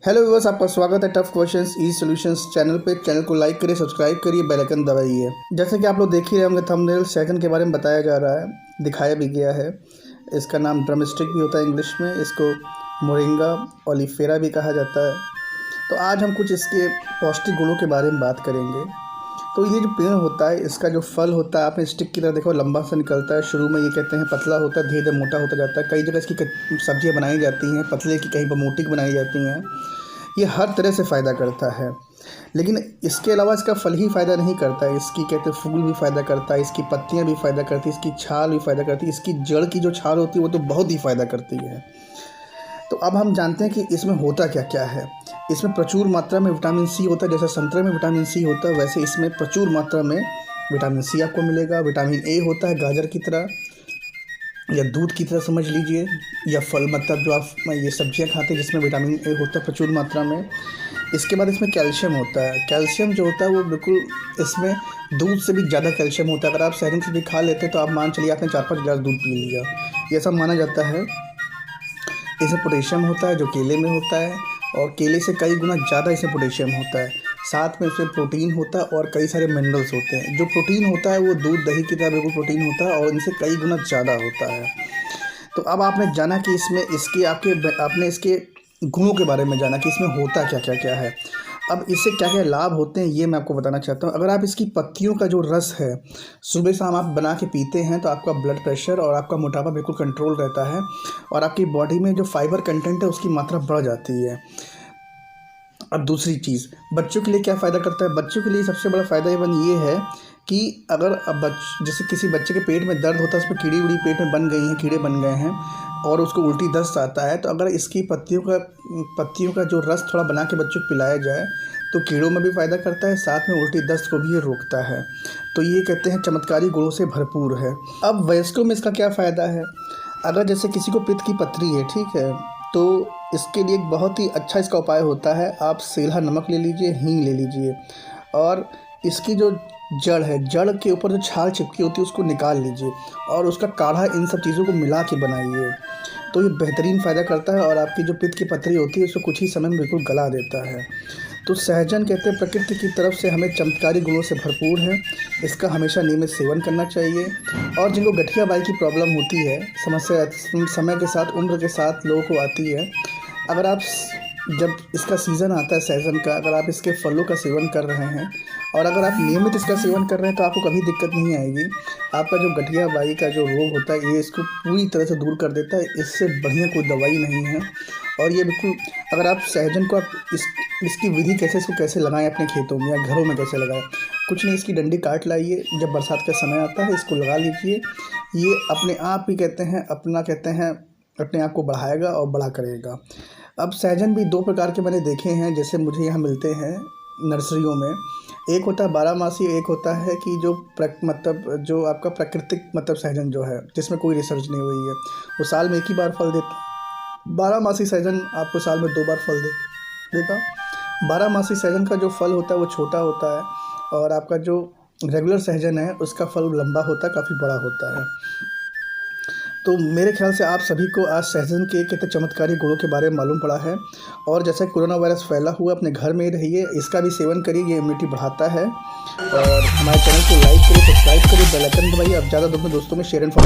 Hello viewers, आपका स्वागत है tough questions easy solutions channel पे। चैनल को लाइक करिए, सब्सक्राइब करिए, बेल आइकन दबाइए। जैसे कि आप लोग देख ही रहे होंगे, थंबनेल सहजन के बारे में बताया जा रहा है, दिखाया भी गया है। इसका नाम ड्रमस्टिक भी होता है इंग्लिश में, इसको मोरिंगा ओलिफेरा भी कहा जाता है। तो आज हम कुछ इसके पौष्टिक गुणों के बारे में बात करेंगे। तो ये जो पेड़ होता है, इसका जो फल होता है, आपने स्टिक की तरह देखो लंबा सा निकलता है। शुरू में ये कहते हैं पतला होता है, धीरे धीरे मोटा होता जाता है। कई जगह इसकी सब्जियां बनाई जाती हैं पतले की, कहीं पर मोटी की बनाई जाती हैं। ये हर तरह से फ़ायदा करता है, लेकिन इसके अलावा इसका फल ही फ़ायदा नहीं करता है। इसकी कहते हैं फूल भी फ़ायदा करता है, इसकी पत्तियां भी फ़ायदा करती है, इसकी छाल भी फ़ायदा करती है, इसकी जड़ की जो छाल होती है वो तो बहुत ही फ़ायदा करती है। तो अब हम जानते हैं कि इसमें होता क्या क्या है। इसमें प्रचुर मात्रा में विटामिन सी होता है। जैसे संतरे में विटामिन सी होता है, वैसे इसमें प्रचुर मात्रा में विटामिन सी आपको मिलेगा। विटामिन ए होता है गाजर की तरह या दूध की तरह समझ लीजिए, या फल मतलब जो आप ये सब्जियां खाते हैं जिसमें विटामिन ए होता है प्रचुर मात्रा में। इसके बाद इसमें कैल्शियम होता है। कैल्शियम जो होता है वो बिल्कुल इसमें दूध से भी ज़्यादा कैल्शियम होता है। अगर आप सहजन से भी खा लेते हैं तो आप मान चलिए आपने 4-5 गिलास दूध पी लिया, ये सब माना जाता है। इसमें पोटेशियम होता है जो केले में होता है, और केले से कई गुना ज़्यादा इसमें पोटेशियम होता है। साथ में इसमें प्रोटीन होता है और कई सारे मिनरल्स होते हैं। जो प्रोटीन होता है वो दूध दही की तरह बिल्कुल प्रोटीन होता है और इनसे कई गुना ज़्यादा होता है। तो अब आपने जाना कि इसमें इसके आपने इसके गुणों के बारे में जाना कि इसमें होता क्या क्या क्या है। अब इससे क्या क्या लाभ होते हैं ये मैं आपको बताना चाहता हूँ। अगर आप इसकी पत्तियों का जो रस है सुबह शाम आप बना के पीते हैं तो आपका ब्लड प्रेशर और आपका मोटापा बिल्कुल कंट्रोल रहता है, और आपकी बॉडी में जो फाइबर कंटेंट है उसकी मात्रा बढ़ जाती है। अब दूसरी चीज़, बच्चों के लिए क्या फ़ायदा करता है। बच्चों के लिए सबसे बड़ा फ़ायदा ये है कि अगर अब जैसे किसी बच्चे के पेट में दर्द होता है, उसमें कीड़ी उड़ी पेट में बन गई हैं, कीड़े बन गए हैं और उसको उल्टी दस्त आता है, तो अगर इसकी पत्तियों का जो रस थोड़ा बना के बच्चों को पिलाया जाए तो कीड़ों में भी फ़ायदा करता है, साथ में उल्टी दस्त को भी ये रोकता है। तो ये कहते हैं चमत्कारी गुणों से भरपूर है। अब वयस्कों में इसका क्या फ़ायदा है। अगर जैसे किसी को पित्त की पथरी है, ठीक है, तो इसके लिए एक बहुत ही अच्छा इसका उपाय होता है। आप सेंधा नमक ले लीजिए, हींग ले लीजिए, और इसकी जो जड़ है, जड़ के ऊपर जो छाल चिपकी होती है उसको निकाल लीजिए और उसका काढ़ा इन सब चीज़ों को मिला के बनाइए। तो ये बेहतरीन फ़ायदा करता है और आपकी जो पित्त की पथरी होती है उसको कुछ ही समय में बिल्कुल गला देता है। तो सहजन कहते हैं प्रकृति की तरफ से हमें चमत्कारी गुणों से भरपूर है। इसका हमेशा नियमित सेवन करना चाहिए। और जिनको गठिया बाई की प्रॉब्लम होती है, समस्या समय के साथ उम्र के साथ लोगों को आती है, अगर आप जब इसका सीज़न आता है सहजन का, अगर आप इसके फलों का सेवन कर रहे हैं और अगर आप नियमित इसका सेवन कर रहे हैं तो आपको कभी दिक्कत नहीं आएगी। आपका जो गठिया बाई का जो रोग होता है ये इसको पूरी तरह से दूर कर देता है। इससे बढ़िया कोई दवाई नहीं है। और ये बिल्कुल, अगर आप सहजन को आप इसकी विधि कैसे लगाएं अपने खेतों में या घरों में कैसे लगाएं, कुछ नहीं, इसकी डंडी काट लाइए, जब बरसात का समय आता है इसको लगा लीजिए। ये अपने आप ही कहते हैं अपने आप को बढ़ाएगा और बड़ा करेगा। अब सहजन भी 2 प्रकार के मैंने देखे हैं, जैसे मुझे यहाँ मिलते हैं नर्सरियों में। एक होता है बारहमासी, एक होता है कि जो जो आपका प्राकृतिक सहजन जो है जिसमें कोई रिसर्च नहीं हुई है, वो साल में एक ही बार फल देता है। बारहमासी सहजन आपको साल में 2 बार फल देगा। बारहमासी सहजन का जो फल होता है वो छोटा होता है, और आपका जो रेगुलर सहजन है उसका फल लंबा होता है, काफ़ी बड़ा होता है। तो मेरे ख्याल से आप सभी को आज सहजन के कितने चमत्कारी गुणों के बारे में मालूम पड़ा है। और जैसे कोरोना वायरस फैला हुआ, अपने घर में रहिए, इसका भी सेवन करिए, ये इम्यूनिटी बढ़ाता है। और हमारे चैनल को लाइक करिए, सब्सक्राइब करिए, बेल आइकन दबाइए। अब ज़्यादा दोस्तों में शेयर एंड फॉलो